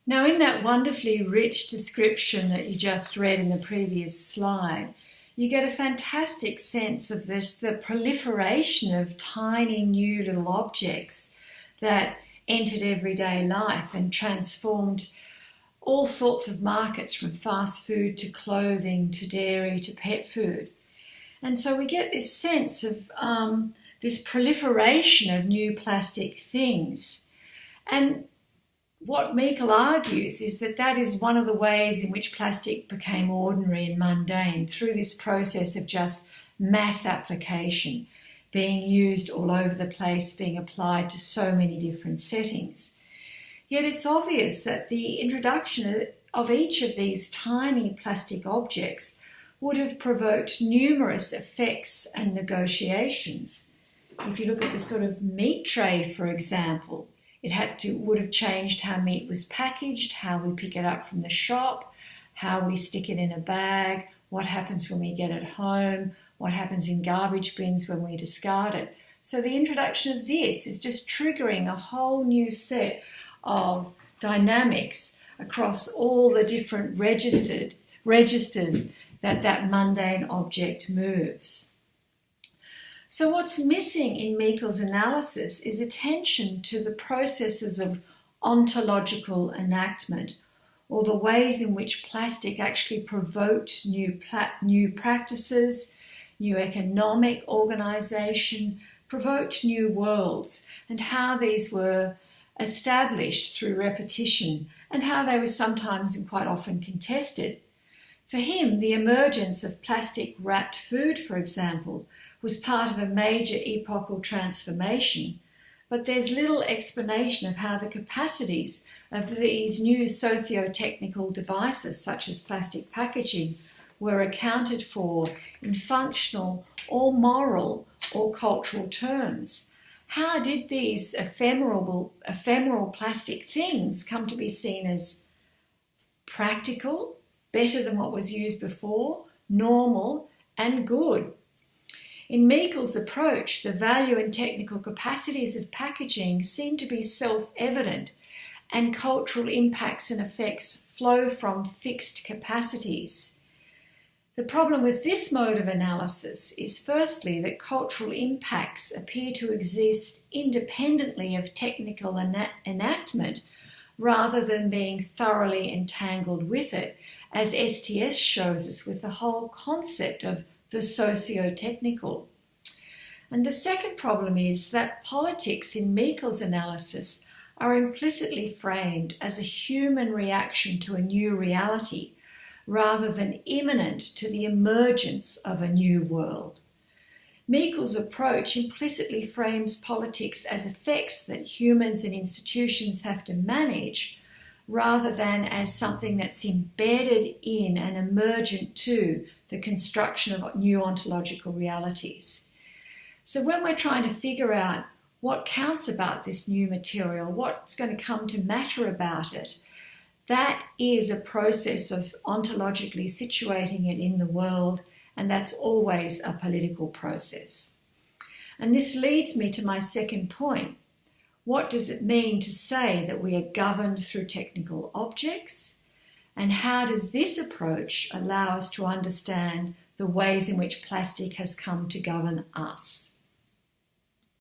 Now, in that wonderfully rich description that you just read in the previous slide, you get a fantastic sense of the proliferation of tiny new little objects that entered everyday life and transformed all sorts of markets, from fast food to clothing to dairy to pet food. And so we get this sense of this proliferation of new plastic things. And what Meikle argues is that is one of the ways in which plastic became ordinary and mundane, through this process of just mass application, being used all over the place, being applied to so many different settings. Yet it's obvious that the introduction of each of these tiny plastic objects would have provoked numerous effects and negotiations. If you look at the sort of meat tray, for example, would have changed how meat was packaged, how we pick it up from the shop, how we stick it in a bag, what happens when we get it home, what happens in garbage bins when we discard it. So the introduction of this is just triggering a whole new set of dynamics across all the different registers that mundane object moves. So what's missing in Meikle's analysis is attention to the processes of ontological enactment, or the ways in which plastic actually provoked new practices, new economic organisation, provoked new worlds, and how these were established through repetition, and how they were sometimes and quite often contested. For him, the emergence of plastic-wrapped food, for example, was part of a major epochal transformation, but there's little explanation of how the capacities of these new socio-technical devices, such as plastic packaging, were accounted for in functional or moral or cultural terms. How did these ephemeral plastic things come to be seen as practical, better than what was used before, normal, and good? In Meikle's approach, the value and technical capacities of packaging seem to be self-evident, and cultural impacts and effects flow from fixed capacities. The problem with this mode of analysis is firstly that cultural impacts appear to exist independently of technical enactment rather than being thoroughly entangled with it, as STS shows us with the whole concept of the socio-technical. And the second problem is that politics in Meikle's analysis are implicitly framed as a human reaction to a new reality, rather than imminent to the emergence of a new world. Meikle's approach implicitly frames politics as effects that humans and institutions have to manage, rather than as something that's embedded in and emergent to the construction of new ontological realities. So when we're trying to figure out what counts about this new material, what's going to come to matter about it, that is a process of ontologically situating it in the world, and that's always a political process. And this leads me to my second point. What does it mean to say that we are governed through technical objects? And how does this approach allow us to understand the ways in which plastic has come to govern us?